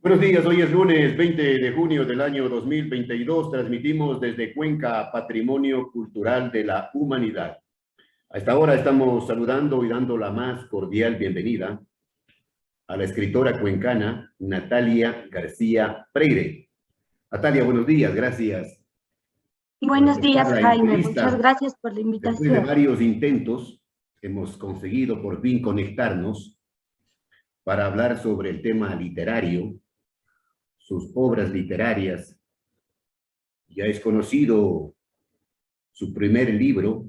Buenos días, hoy es lunes 20 de junio del año 2022. Transmitimos desde Cuenca, Patrimonio Cultural de la Humanidad. A esta hora estamos saludando y dando la más cordial bienvenida a la escritora cuencana Natalia García Freire. Natalia, buenos días, gracias por Buenos días, aceptar la Jaime. Muchas entrevista. gracias por la Después de invitación. varios intentos, hemos conseguido por fin conectarnos para hablar sobre el tema literario, sus obras literarias. Ya es conocido su primer libro,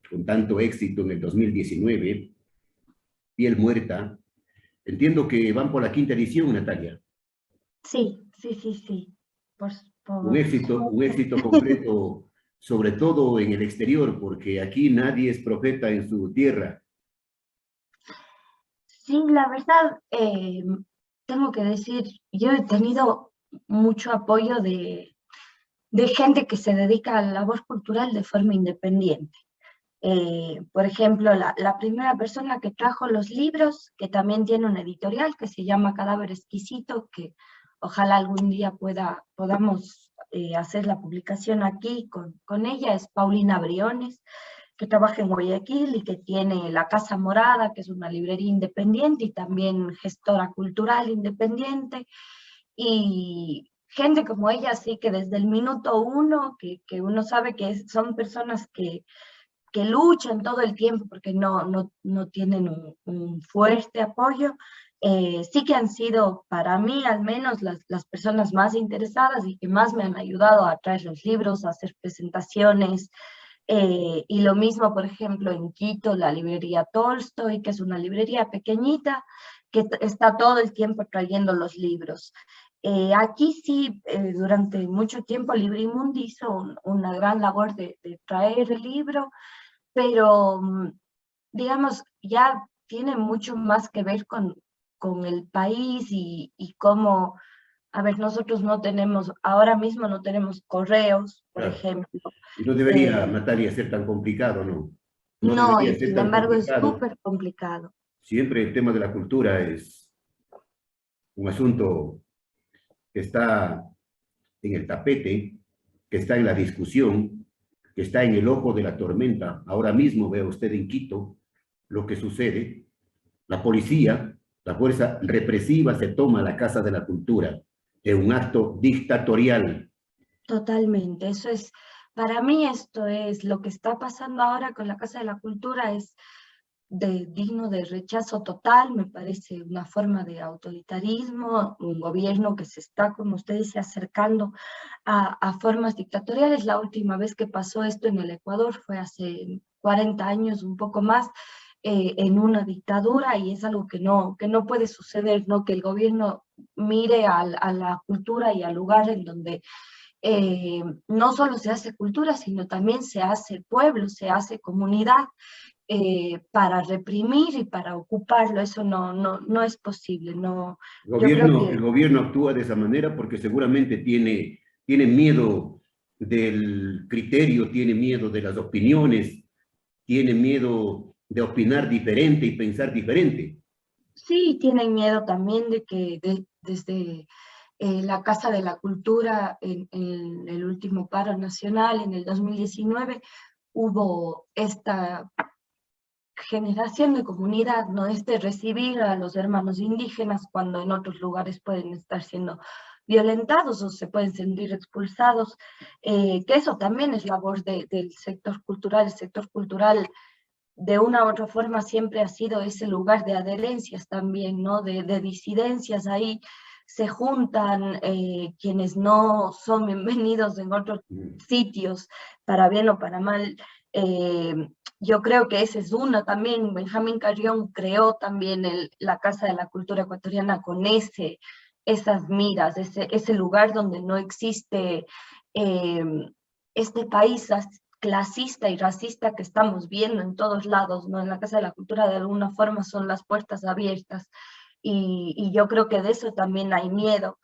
con tanto éxito en el 2019, Piel Muerta. Entiendo que van por la quinta edición, Natalia. Sí. Por, Un por éxito, un suerte. éxito completo, sobre todo en el exterior, porque aquí nadie es profeta en su tierra. Sí, la verdad, tengo que decir, yo he tenido mucho apoyo de gente que se dedica a la labor cultural de forma independiente. Por ejemplo, la primera persona que trajo los libros, que también tiene una editorial que se llama Cadáver Exquisito, que ojalá algún día podamos hacer la publicación aquí con ella, es Paulina Briones, que trabaja en Guayaquil y que tiene La Casa Morada, que es una librería independiente y también gestora cultural independiente. Y gente como ella, sí que desde el minuto uno, que uno sabe que son personas que luchan todo el tiempo porque no tienen un fuerte apoyo, sí que han sido para mí al menos las personas más interesadas y que más me han ayudado a traer los libros, a hacer presentaciones. Y lo mismo, por ejemplo, en Quito, la librería Tolstoy, que es una librería pequeñita, que está todo el tiempo trayendo los libros. Aquí sí, durante mucho tiempo Librimundo hizo una gran labor de traer el libro, pero digamos, ya tiene mucho más que ver con el país y cómo, a ver, nosotros no tenemos, ahora mismo no tenemos correos, por Claro. ejemplo. Y no debería, Eh, Natalia, ser tan complicado, ¿no? No no, debería y ser sin tan embargo es complicado. súper complicado. Siempre el tema de la cultura es un asunto que está en el tapete, que está en la discusión, que está en el ojo de la tormenta. Ahora mismo ve usted en Quito lo que sucede. La policía, la fuerza represiva se toma la Casa de la Cultura en un acto dictatorial. Totalmente, eso es, para mí esto es lo que está pasando ahora con la Casa de la Cultura, es digno de rechazo total, me parece una forma de autoritarismo, un gobierno que se está, como usted dice, acercando a formas dictatoriales. La última vez que pasó esto en el Ecuador fue hace 40 años, un poco más, en una dictadura, y es algo que no puede suceder, ¿no? Que el gobierno mire a la cultura y al lugar en donde no solo se hace cultura, sino también se hace pueblo, se hace comunidad, para reprimir y para ocuparlo. Eso no es posible. No, yo creo El que gobierno actúa de esa manera porque seguramente tiene miedo del criterio, tiene miedo de las opiniones, tiene miedo de opinar diferente y pensar diferente. sí tienen miedo también de que desde la Casa de la Cultura en el último paro nacional, en el 2019, hubo esta generación de comunidad, ¿no? Este recibir a los hermanos indígenas cuando en otros lugares pueden estar siendo violentados o se pueden sentir expulsados, que eso también es labor del sector cultural. El sector cultural de una u otra forma siempre ha sido ese lugar de adherencias también, ¿no? De disidencias. Ahí se juntan quienes no son bienvenidos en otros sitios, para bien o para mal. Eh, yo creo que ese es uno también. Benjamín Carrión creó también la Casa de la Cultura Ecuatoriana con esas miras, ese lugar donde no existe eh, este país clasista y racista que estamos viendo en todos lados, ¿no? En la Casa de la Cultura de alguna forma son las puertas abiertas, y yo creo que de eso también hay miedo,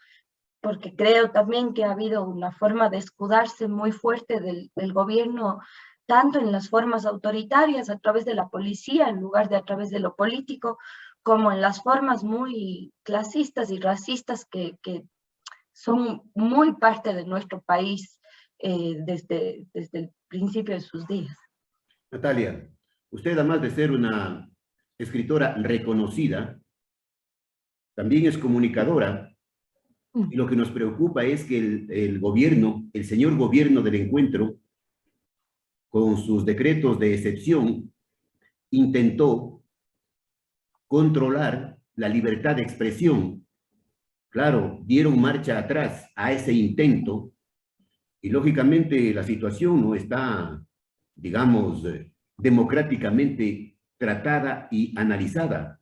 porque creo también que ha habido una forma de escudarse muy fuerte del gobierno, tanto en las formas autoritarias a través de la policía, en lugar de a través de lo político, como en las formas muy clasistas y racistas que son muy parte de nuestro país desde el principio de sus días. Natalia, usted además de ser una escritora reconocida, también es comunicadora, y lo que nos preocupa es que el gobierno, el señor gobierno del encuentro, con sus decretos de excepción, intentó controlar la libertad de expresión. Claro, dieron marcha atrás a ese intento y lógicamente la situación no está, digamos, democráticamente tratada y analizada.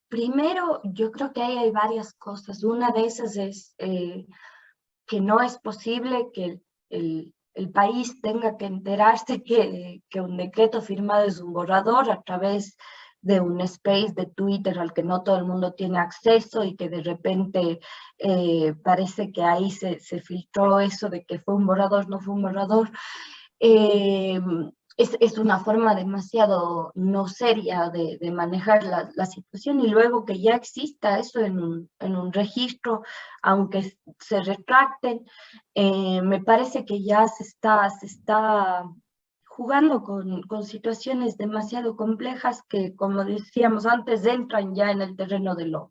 Primero, yo creo que ahí hay varias cosas. Una de esas es que no es posible que el país tenga que enterarse que un decreto firmado es un borrador a través de un space de Twitter al que no todo el mundo tiene acceso y que de repente parece que ahí se filtró eso de que fue un borrador, no fue un borrador. Eh, es una forma demasiado no seria de manejar la situación, y luego que ya exista eso en un registro, aunque se retracten, me parece que ya se está jugando con situaciones demasiado complejas que, como decíamos antes, entran ya en el terreno de lo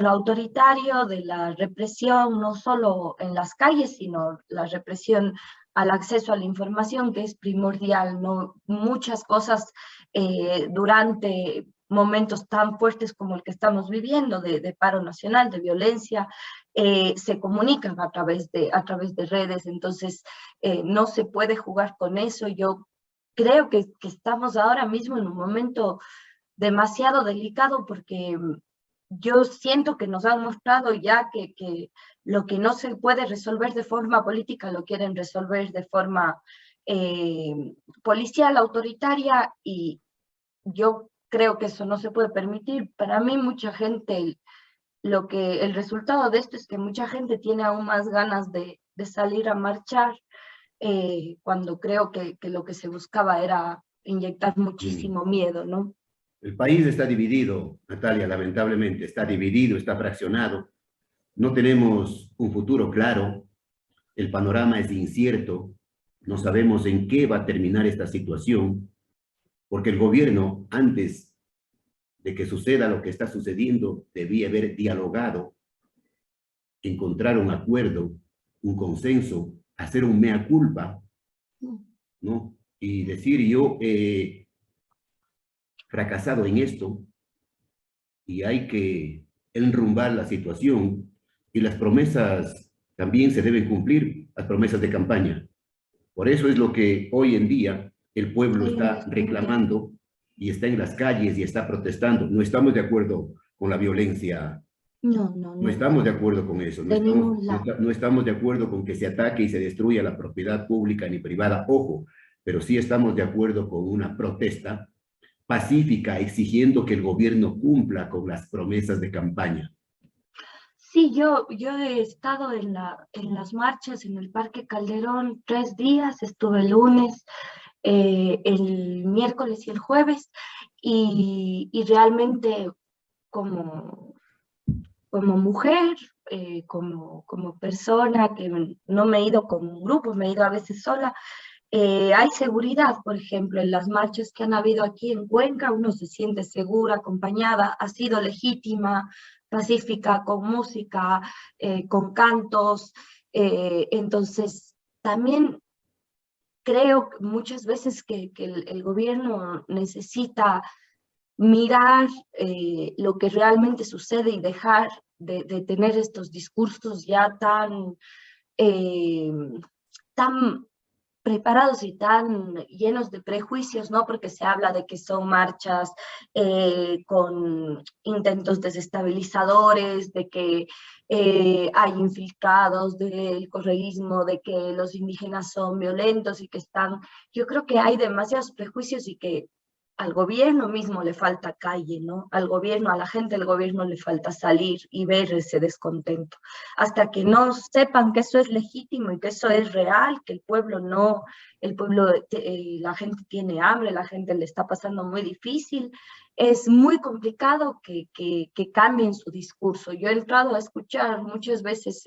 autoritario, de la represión, no solo en las calles, sino la represión al acceso a la información, que es primordial, ¿no? Muchas cosas durante momentos tan fuertes como el que estamos viviendo, de paro nacional, de violencia, se comunican a través de redes, entonces no se puede jugar con eso. Yo creo que estamos ahora mismo en un momento demasiado delicado porque yo siento que nos han mostrado ya que lo que no se puede resolver de forma política lo quieren resolver de forma policial, autoritaria, y yo creo que eso no se puede permitir. Para mí, mucha gente, el resultado de esto es que mucha gente tiene aún más ganas de salir a marchar, cuando creo que lo que se buscaba era inyectar Mm. muchísimo miedo, ¿no? El país está dividido, Natalia, lamentablemente, está dividido, está fraccionado. No tenemos un futuro claro, el panorama es incierto, no sabemos en qué va a terminar esta situación, porque el gobierno, antes de que suceda lo que está sucediendo, debía haber dialogado, encontrar un acuerdo, un consenso, hacer un mea culpa, ¿no? Y decir, yo he fracasado en esto y hay que enrumbar la situación, y las promesas también se deben cumplir, las promesas de campaña. Por eso es lo que hoy en día el pueblo Sí, está reclamando y está en las calles y está protestando. No estamos de acuerdo con la violencia, no, no, no no, estamos de acuerdo con eso, de ningún lado. no estamos de acuerdo con que se ataque y se destruya la propiedad pública ni privada, ojo, pero sí estamos de acuerdo con una protesta pacífica exigiendo que el gobierno cumpla con las promesas de campaña. Sí, yo he estado en las marchas en el Parque Calderón 3 días, estuve el lunes, el miércoles y el jueves, y realmente como, como mujer, como persona, que no me he ido con un grupo, me he ido a veces sola, hay seguridad. Por ejemplo, en las marchas que han habido aquí en Cuenca, uno se siente segura, acompañada, ha sido legítima, pacífica, con música, con cantos. Entonces, también creo muchas veces que el gobierno necesita mirar lo que realmente sucede y dejar de tener estos discursos ya eh, tan preparados y tan llenos de prejuicios, ¿no? Porque se habla de que son marchas con intentos desestabilizadores, de que hay infiltrados del correísmo, de que los indígenas son violentos y que están... Yo creo que hay demasiados prejuicios y que al gobierno mismo le falta calle, ¿no? Al gobierno, a la gente del gobierno le falta salir y ver ese descontento. Hasta que no sepan que eso es legítimo y que eso es real, que el pueblo no, la gente tiene hambre, la gente le está pasando muy difícil, es muy complicado que cambien su discurso. Yo he entrado a escuchar muchas veces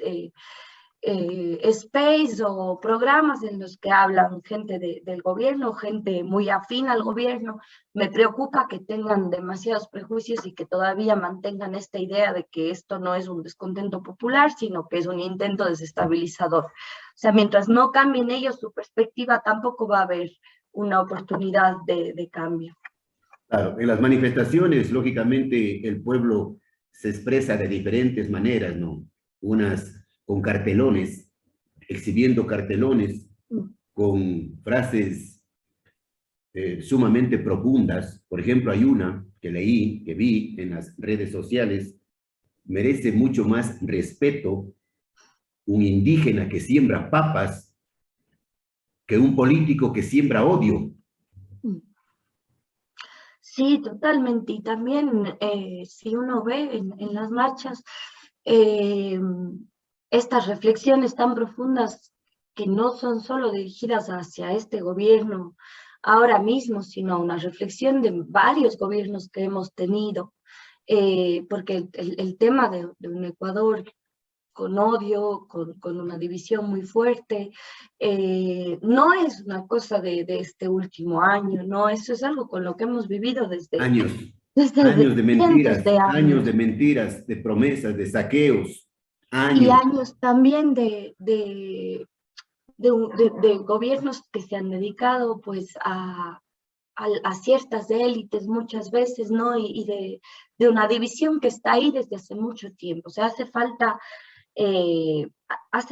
space o programas en los que hablan gente del gobierno, gente muy afín al gobierno. Me preocupa que tengan demasiados prejuicios y que todavía mantengan esta idea de que esto no es un descontento popular, sino que es un intento desestabilizador. O sea, mientras no cambien ellos su perspectiva, tampoco va a haber una oportunidad de cambio. Claro, en las manifestaciones, lógicamente, el pueblo se expresa de diferentes maneras, ¿no? Unas con cartelones, exhibiendo cartelones con frases sumamente profundas. Por ejemplo, hay una que leí, que vi en las redes sociales: merece mucho más respeto un indígena que siembra papas que un político que siembra odio. Sí, totalmente. Y también si uno ve en las marchas eh, estas reflexiones tan profundas que no son solo dirigidas hacia este gobierno ahora mismo, sino una reflexión de varios gobiernos que hemos tenido, porque el tema de un Ecuador con odio, con una división muy fuerte. No es una cosa de este último año, no, eso es algo con lo que hemos vivido Años, desde años de cientos mentiras, de años de años. mentiras, de promesas, de saqueos, Y años. años también de gobiernos que se han dedicado pues a ciertas élites muchas veces, ¿no? Y de una división que está ahí desde hace mucho tiempo. O sea, hace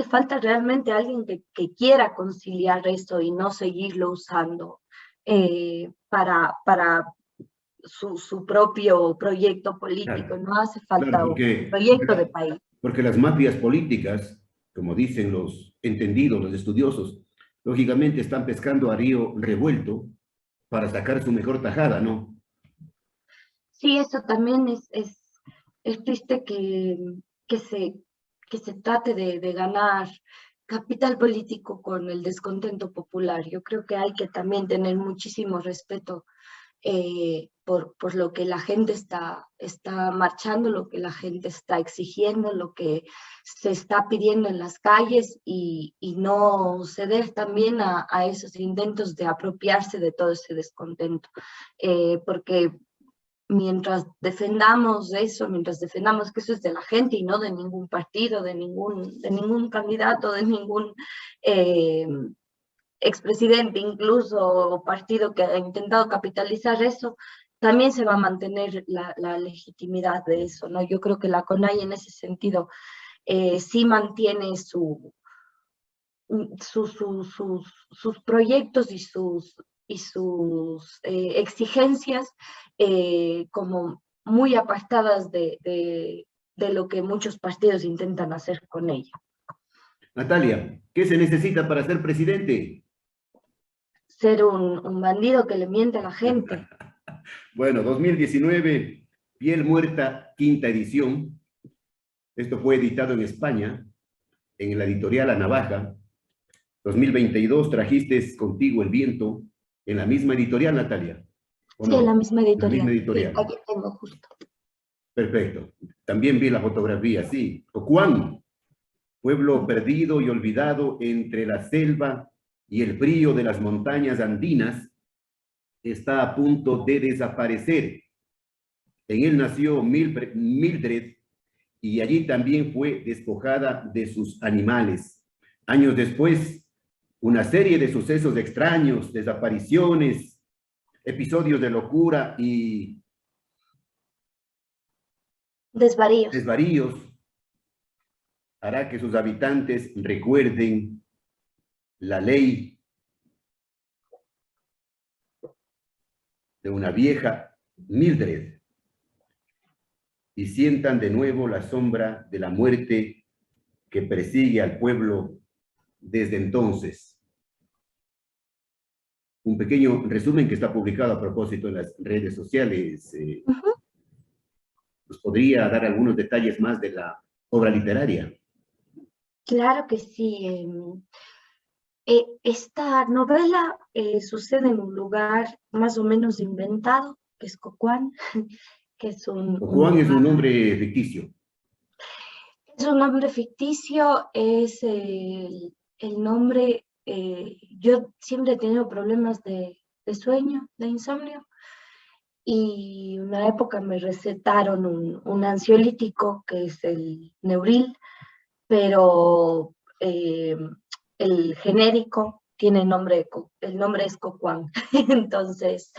falta realmente alguien que quiera conciliar eso y no seguirlo usando para su propio proyecto político, Claro, no hace claro, falta un proyecto de país. porque las mafias políticas, como dicen los entendidos, los estudiosos, lógicamente están pescando a río revuelto para sacar su mejor tajada, ¿no? Sí, eso también es triste que se, que se trate de ganar capital político con el descontento popular. Yo creo que hay que también tener muchísimo respeto por lo que la gente está marchando, lo que la gente está exigiendo, lo que se está pidiendo en las calles y no ceder también a esos intentos de apropiarse de todo ese descontento. Porque mientras defendamos eso, mientras defendamos que eso es de la gente y no de ningún partido, de ningún candidato, de ningún eh, expresidente incluso o partido que ha intentado capitalizar eso, también se va a mantener la legitimidad de eso, ¿no? Yo creo que la CONAIE en ese sentido sí mantiene sus proyectos y sus exigencias como muy apartadas de lo que muchos partidos intentan hacer con ella. Natalia, ¿qué se necesita para ser presidente? Ser un bandido que le miente a la gente. Bueno, 2019, Piel Muerta, quinta edición. Esto fue editado en España, en la editorial La Navaja. 2022, trajiste Contigo el Viento, en la misma editorial, Natalia, ¿o Sí, en la no? misma En la misma editorial. Sí, editorial. aquí tengo justo. Perfecto. También vi la fotografía, sí. Ocuán, pueblo perdido y olvidado entre la selva y el frío de las montañas andinas, está a punto de desaparecer. En él nació Mildred y allí también fue despojada de sus animales. Años después, una serie de sucesos extraños, desapariciones, episodios de locura y Desvaríos. desvaríos hará que sus habitantes recuerden la ley de una vieja Mildred y sientan de nuevo la sombra de la muerte que persigue al pueblo desde entonces. un pequeño resumen que está publicado a propósito en las redes sociales. Ujú. ¿Nos podría dar algunos detalles más de la obra literaria? Claro que sí. Esta novela sucede en un lugar más o menos inventado, que es Cocuán, que es O un Juan es lugar, un nombre ficticio. es un nombre ficticio, es el nombre, yo siempre he tenido problemas de sueño, de insomnio, y una época me recetaron un ansiolítico, que es el Neuril, pero el genérico tiene nombre, el nombre es Cocuán. Entonces,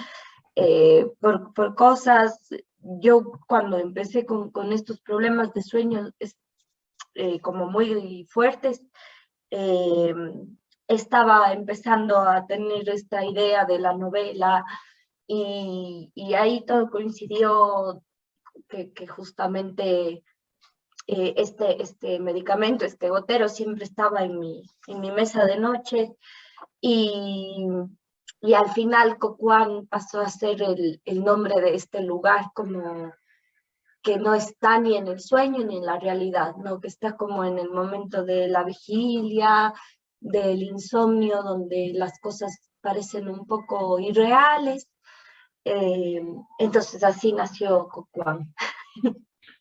por cosas, yo cuando empecé con estos problemas de sueño como muy fuertes, eh, estaba empezando a tener esta idea de la novela y ahí todo coincidió que justamente este medicamento, este gotero, siempre estaba en mi mesa de noche y, y al final Cocuán pasó a ser el nombre de este lugar, como que no está ni en el sueño ni en la realidad, ¿no? Que está como en el momento de la vigilia, del insomnio, donde las cosas parecen un poco irreales. Eh, entonces así nació Cocuán.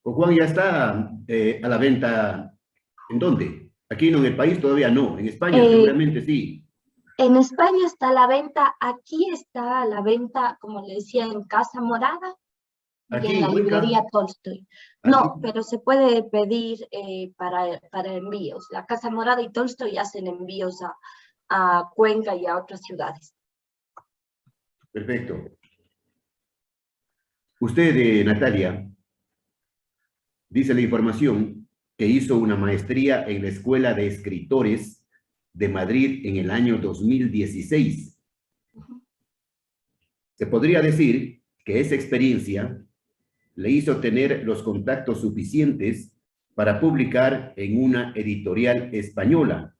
O Juan ya está a la venta. ¿En dónde? Aquí no, en el país todavía no. En España Eh, seguramente sí. En España está a la venta, aquí está a la venta, como le decía, en Casa Morada y Aquí, en la Cuenca. librería Tolstoy. Aquí. No, pero se puede pedir para envíos. La Casa Morada y Tolstoy hacen envíos a Cuenca y a otras ciudades. Perfecto. Usted, Natalia, dice la información que hizo una maestría en la Escuela de Escritores de Madrid en el año 2016. Se podría decir que esa experiencia le hizo tener los contactos suficientes para publicar en una editorial española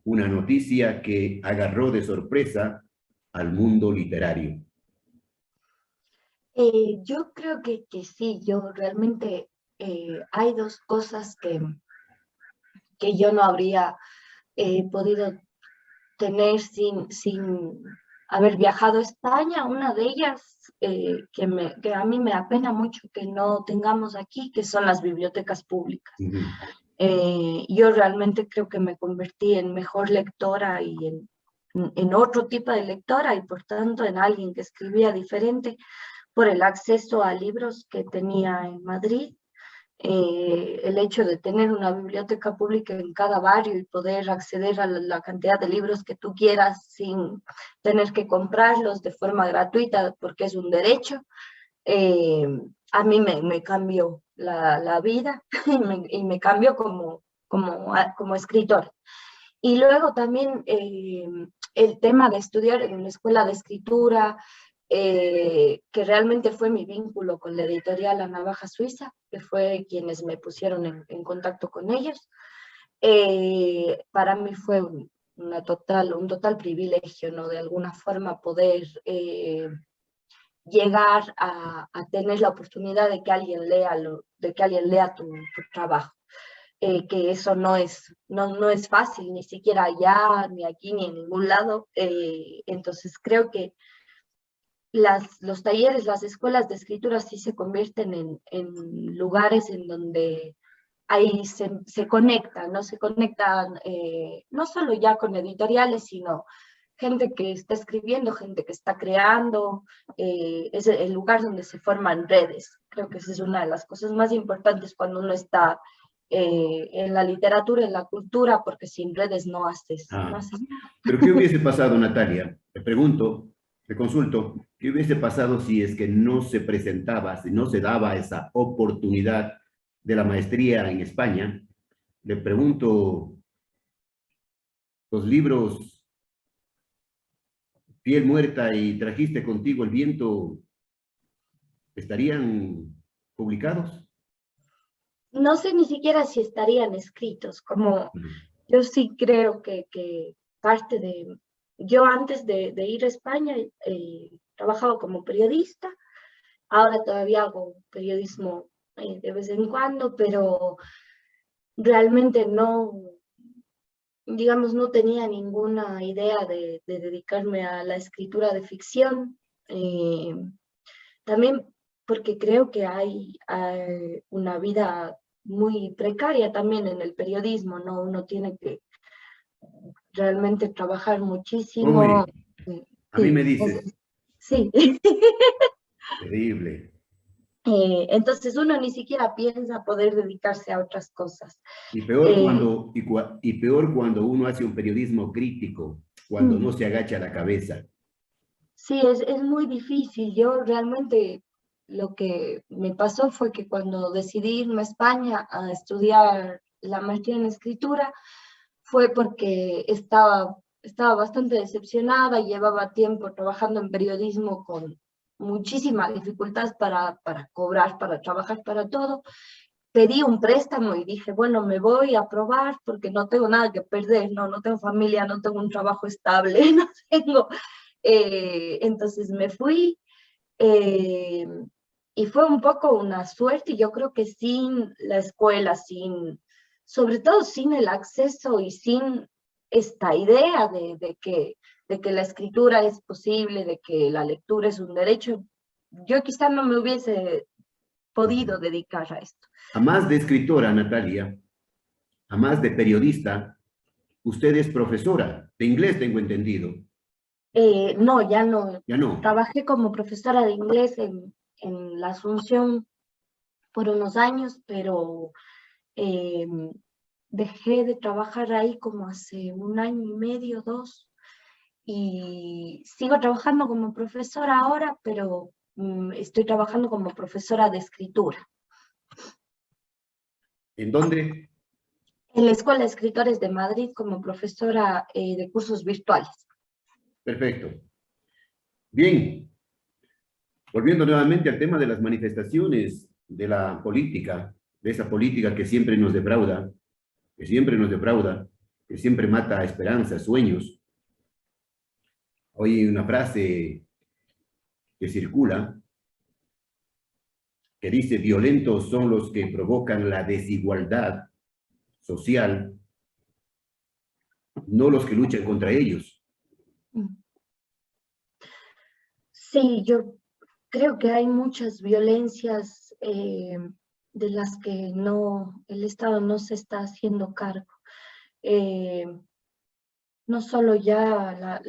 una noticia que agarró de sorpresa al mundo literario. Yo creo que sí, yo realmente hay dos cosas que yo no habría podido tener sin haber viajado a España. Una de ellas que a mí me apena mucho que no tengamos aquí, que son las bibliotecas públicas. Uh -huh. Yo realmente creo que me convertí en mejor lectora y en otro tipo de lectora y por tanto en alguien que escribía diferente por el acceso a libros que tenía en Madrid, el hecho de tener una biblioteca pública en cada barrio y poder acceder a la cantidad de libros que tú quieras sin tener que comprarlos de forma gratuita porque es un derecho, eh, a mí me cambió la vida y me cambió como escritor. Y luego también el tema de estudiar en una escuela de escritura, que realmente fue mi vínculo con la editorial La Navaja Suiza, que fue quienes me pusieron en contacto con ellos. Para mí fue un total privilegio, ¿no? De alguna forma poder llegar a tener la oportunidad de que alguien lea, de que alguien lea tu trabajo. Que eso no es fácil, ni siquiera allá, ni aquí, ni en ningún lado. Entonces creo que los talleres, las escuelas de escritura sí se convierten en lugares en donde ahí se conectan, ¿no? Se conectan no solo ya con editoriales, sino gente que está escribiendo, gente que está creando, es el lugar donde se forman redes. Creo que esa es una de las cosas más importantes cuando uno está en la literatura, en la cultura, porque sin redes no haces nada. Pero ¿qué hubiese pasado, Natalia? Te pregunto, te consulto, ¿qué hubiese pasado si es que no se presentaba, si no se daba esa oportunidad de la maestría en España? Le pregunto, los libros Piel muerta y Trajiste contigo el viento, ¿estarían publicados? No sé ni siquiera si estarían escritos, como yo sí creo que parte yo antes de ir a España trabajaba como periodista, ahora todavía hago periodismo de vez en cuando, pero realmente no, digamos, no tenía ninguna idea de dedicarme a la escritura de ficción. También porque creo que hay una vida muy precaria también en el periodismo, ¿no? Uno tiene que realmente trabajar muchísimo. Uy, a mí Sí, me dices, sí. terrible. Entonces uno ni siquiera piensa poder dedicarse a otras cosas. Y peor Eh, cuando, y peor cuando uno hace un periodismo crítico, cuando no mm, se agacha la cabeza. sí, es muy difícil. Yo realmente lo que me pasó fue que cuando decidí irme a España a estudiar la maestría en escritura, fue porque estaba bastante decepcionada, llevaba tiempo trabajando en periodismo con muchísima dificultad para cobrar, para trabajar, para todo. Pedí un préstamo y dije, bueno, me voy a probar porque no tengo nada que perder, no tengo familia, no tengo un trabajo estable, no tengo. Entonces me fui eh, y fue un poco una suerte. Yo creo que sin la escuela, sobre todo sin el acceso y sin esta idea de que la escritura es posible, de que la lectura es un derecho, yo quizá no me hubiese podido dedicar a esto. A más de escritora, Natalia, a más de periodista, usted es profesora de inglés, tengo entendido. No, ya no. Ya no. Trabajé como profesora de inglés en la Asunción por unos años, pero eh, dejé de trabajar ahí como hace un año y medio, dos, y sigo trabajando como profesora ahora, pero estoy trabajando como profesora de escritura ¿En dónde? en la Escuela de Escritores de Madrid como profesora de cursos virtuales. Perfecto. Bien, volviendo nuevamente al tema de las manifestaciones de la política, de esa política que siempre nos defrauda, que siempre nos defrauda, que siempre mata esperanzas, sueños. Hoy una frase que circula que dice: violentos son los que provocan la desigualdad social, no los que luchan contra ellos. Sí, yo creo que hay muchas violencias de las que el Estado no se está haciendo cargo. Eh, no solo ya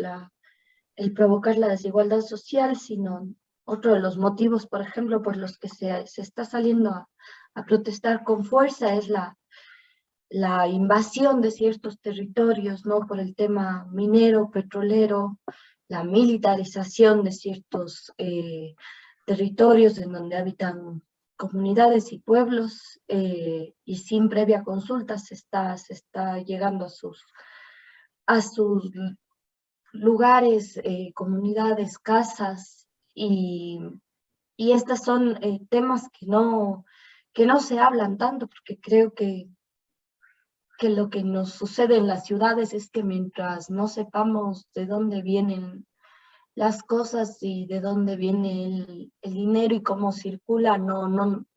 el provocar la desigualdad social, sino otro de los motivos, por ejemplo, por los que se está saliendo a protestar con fuerza es la invasión de ciertos territorios, ¿no? Por el tema minero, petrolero, la militarización de ciertos territorios en donde habitan comunidades y pueblos, y sin previa consulta se está llegando a sus lugares, comunidades, casas, y estos son temas que no se hablan tanto, porque creo que lo que nos sucede en las ciudades es que mientras no sepamos de dónde vienen las cosas y de dónde viene el dinero y cómo circula,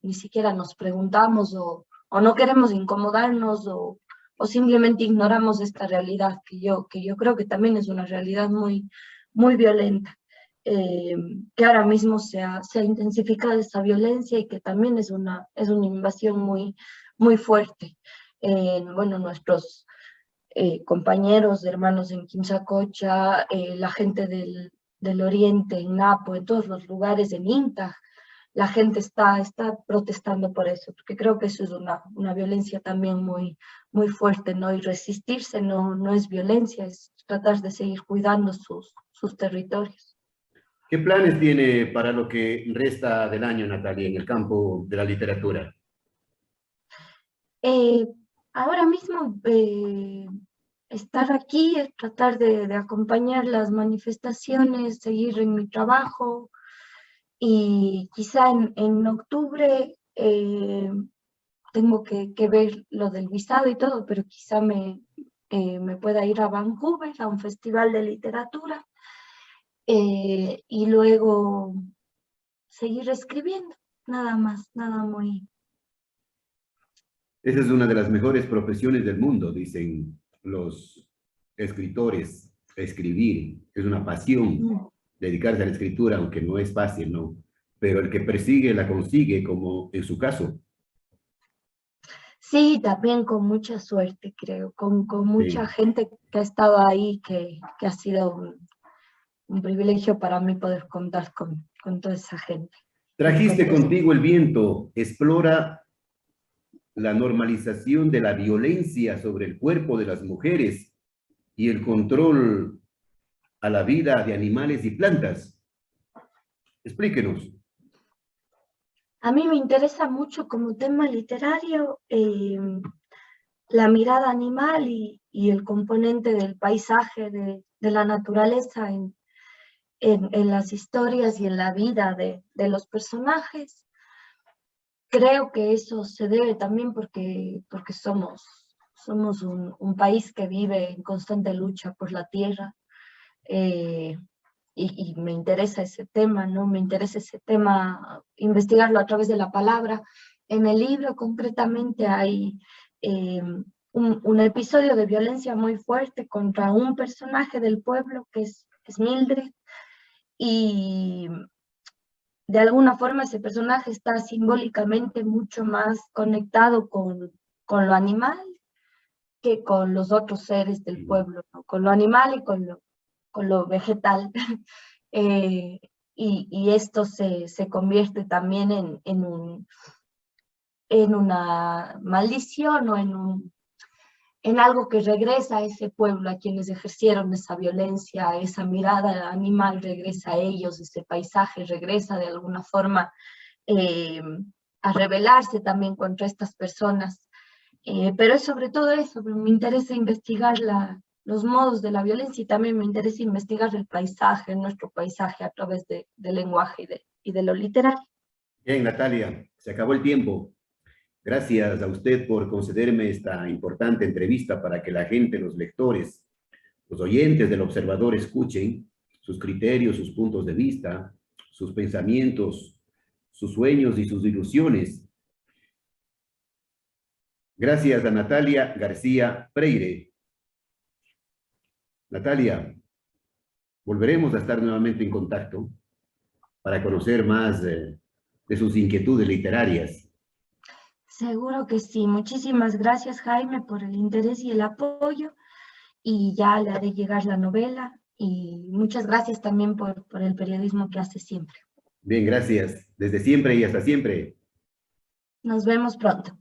ni siquiera nos preguntamos o no queremos incomodarnos o simplemente ignoramos esta realidad que yo creo que también es una realidad muy, muy violenta. eh, que ahora mismo se ha intensificado esa violencia y que también es una invasión muy, muy fuerte. Bueno, nuestros compañeros, hermanos en Quimsacocha, la gente del Oriente, en Napo, en todos los lugares, en INTA, la gente está protestando por eso, porque creo que eso es una violencia también muy, muy fuerte, ¿no? Y resistirse no es violencia, es tratar de seguir cuidando sus territorios. ¿Qué planes tiene para lo que resta del año, Natalia, en el campo de la literatura? Eh, ahora mismo estar aquí, tratar de acompañar las manifestaciones, seguir en mi trabajo y quizá en octubre tengo que ver lo del visado y todo, pero quizá me pueda ir a Vancouver, a un festival de literatura, y luego seguir escribiendo, nada más, nada muy... Esa es una de las mejores profesiones del mundo, dicen los escritores. Escribir es una pasión, dedicarse a la escritura, aunque no es fácil, ¿no? Pero el que persigue la consigue, como en su caso. Sí, también con mucha suerte, creo, con mucha Sí. gente que ha estado ahí, que ha sido un privilegio para mí poder contar con toda esa gente. Trajiste contigo el viento, explora la normalización de la violencia sobre el cuerpo de las mujeres y el control a la vida de animales y plantas. Explíquenos. A mí me interesa mucho como tema literario la mirada animal y el componente del paisaje, de la naturaleza en las historias y en la vida de los personajes. Creo que eso se debe también porque somos un país que vive en constante lucha por la tierra, y me interesa ese tema, ¿no? Me interesa ese tema, investigarlo a través de la palabra. En el libro concretamente hay un episodio de violencia muy fuerte contra un personaje del pueblo que es Mildred, y de alguna forma ese personaje está simbólicamente mucho más conectado con lo animal que con los otros seres del pueblo, ¿no? Con lo animal y con lo vegetal. Eh, y esto se convierte también en una maldición o en algo que regresa a ese pueblo, a quienes ejercieron esa violencia, esa mirada animal regresa a ellos, ese paisaje regresa de alguna forma eh, a rebelarse también contra estas personas. Pero es sobre todo eso, me interesa investigar los modos de la violencia y también me interesa investigar el paisaje, nuestro paisaje a través del lenguaje y de lo literario. Bien, Natalia, se acabó el tiempo. Gracias a usted por concederme esta importante entrevista para que la gente, los lectores, los oyentes del Observador escuchen sus criterios, sus puntos de vista, sus pensamientos, sus sueños y sus ilusiones. Gracias a Natalia García Freire. Natalia, volveremos a estar nuevamente en contacto para conocer más de sus inquietudes literarias. Seguro que sí. Muchísimas gracias, Jaime, por el interés y el apoyo. Y ya le haré llegar la novela. Y muchas gracias también por el periodismo que hace siempre. Bien, gracias. Desde siempre y hasta siempre. Nos vemos pronto.